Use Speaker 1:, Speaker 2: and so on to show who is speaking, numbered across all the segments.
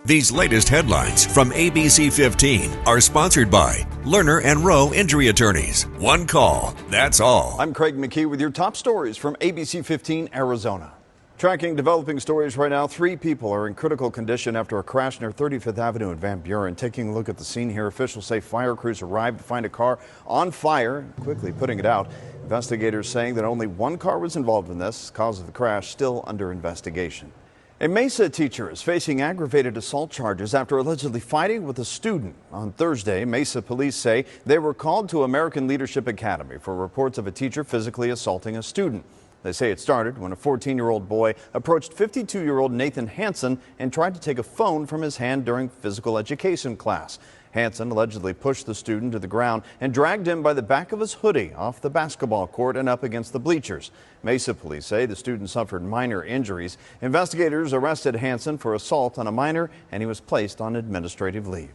Speaker 1: These latest headlines from ABC15 are sponsored by Lerner and Rowe Injury Attorneys. One call, that's all.
Speaker 2: I'm Craig McKee with your top stories from ABC15 Arizona. Tracking developing stories right now, 3 people are in critical condition after a crash near 35th Avenue in Van Buren. Taking a look at the scene here, officials say fire crews arrived to find a car on fire, quickly putting it out. Investigators saying that only one car was involved in this. Cause of the crash still under investigation. A Mesa teacher is facing aggravated assault charges after allegedly fighting with a student. On Thursday, Mesa police say they were called to American Leadership Academy for reports of a teacher physically assaulting a student. They say it started when a 14-year-old boy approached 52-year-old Nathan Hansen and tried to take a phone from his hand during physical education class. Hansen allegedly pushed the student to the ground and dragged him by the back of his hoodie off the basketball court and up against the bleachers. Mesa police say the student suffered minor injuries. Investigators arrested Hansen for assault on a minor, and he was placed on administrative leave.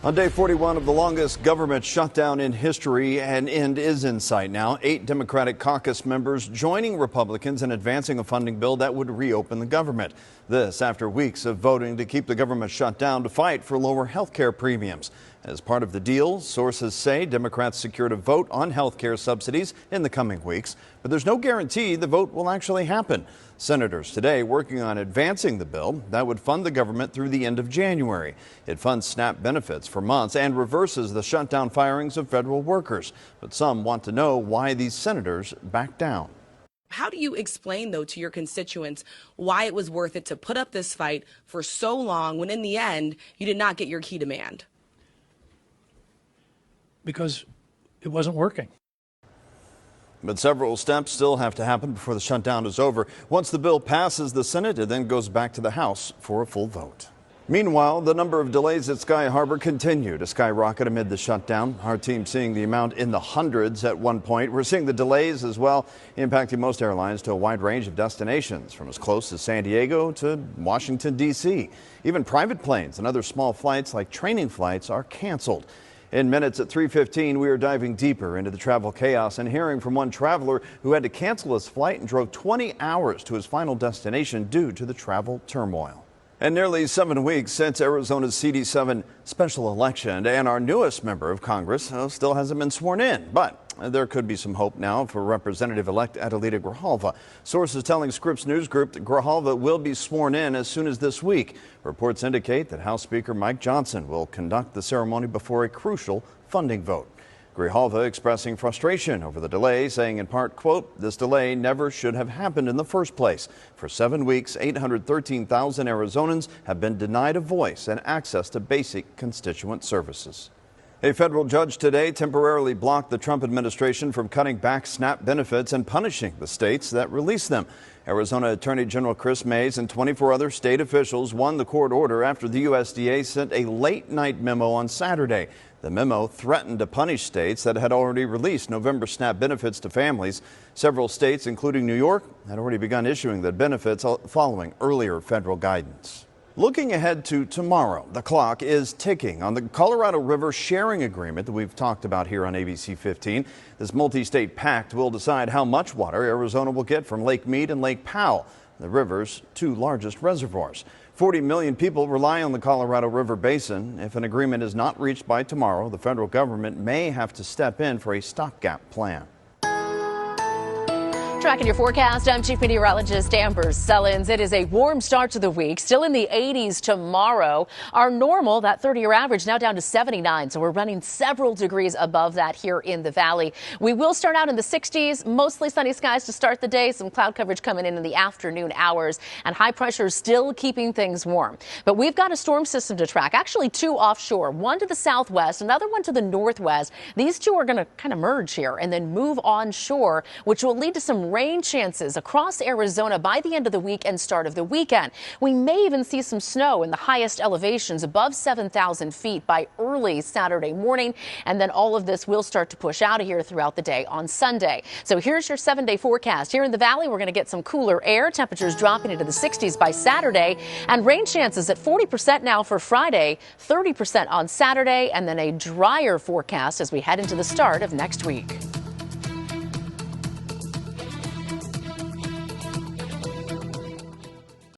Speaker 2: On day 41 of the longest government shutdown in history, an end is in sight now. 8 Democratic caucus members joining Republicans in advancing a funding bill that would reopen the government. This after weeks of voting to keep the government shut down to fight for lower health care premiums. As part of the deal, sources say Democrats secured a vote on health care subsidies in the coming weeks, but there's no guarantee the vote will actually happen. Senators today working on advancing the bill that would fund the government through the end of January. It funds SNAP benefits for months and reverses the shutdown firings of federal workers. But some want to know why these senators backed down.
Speaker 3: How do you explain, though, to your constituents why it was worth it to put up this fight for so long when in the end you did not get your key demand?
Speaker 4: Because it wasn't working.
Speaker 2: But several steps still have to happen before the shutdown is over. Once the bill passes the Senate, it then goes back to the House for a full vote. Meanwhile, the number of delays at Sky Harbor continue to skyrocket amid the shutdown. Our team seeing the amount in the hundreds at one point. We're seeing the delays as well, impacting most airlines to a wide range of destinations, from as close as San Diego to Washington, D.C. Even private planes and other small flights like training flights are canceled. In minutes at 3:15, we are diving deeper into the travel chaos and hearing from one traveler who had to cancel his flight and drove 20 hours to his final destination due to the travel turmoil. And nearly 7 weeks since Arizona's CD7 special election, and our newest member of Congress still hasn't been sworn in. But there could be some hope now for Representative-elect Adelita Grijalva. Sources telling Scripps News Group that Grijalva will be sworn in as soon as this week. Reports indicate that House Speaker Mike Johnson will conduct the ceremony before a crucial funding vote. Grijalva expressing frustration over the delay, saying in part, quote, "This delay never should have happened in the first place. For 7 weeks, 813,000 Arizonans have been denied a voice and access to basic constituent services." A federal judge today temporarily blocked the Trump administration from cutting back SNAP benefits and punishing the states that released them. Arizona Attorney General Chris Mays and 24 other state officials won the court order after the USDA sent a late-night memo on Saturday. The memo threatened to punish states that had already released November SNAP benefits to families. Several states, including New York, had already begun issuing the benefits following earlier federal guidance. Looking ahead to tomorrow, the clock is ticking on the Colorado River sharing agreement that we've talked about here on ABC 15. This multi-state pact will decide how much water Arizona will get from Lake Mead and Lake Powell, the river's 2 largest reservoirs. 40 million people rely on the Colorado River Basin. If an agreement is not reached by tomorrow, the federal government may have to step in for a stopgap plan.
Speaker 5: Tracking your forecast, I'm Chief Meteorologist Amber Sellens. It is a warm start to the week, still in the 80s tomorrow. Our normal, that 30-year average, now down to 79, so we're running several degrees above that here in the valley. We will start out in the 60s, mostly sunny skies to start the day, some cloud coverage coming in the afternoon hours, and high pressure still keeping things warm. But we've got a storm system to track, actually 2 offshore, one to the southwest, another one to the northwest. These 2 are going to kind of merge here and then move onshore, which will lead to some rain chances across Arizona by the end of the week and start of the weekend. We may even see some snow in the highest elevations above 7,000 feet by early Saturday morning. And then all of this will start to push out of here throughout the day on Sunday. So here's your 7-day forecast. Here in the valley, we're going to get some cooler air, temperatures dropping into the 60s by Saturday, and rain chances at 40% now for Friday, 30% on Saturday, and then a drier forecast as we head into the start of next week.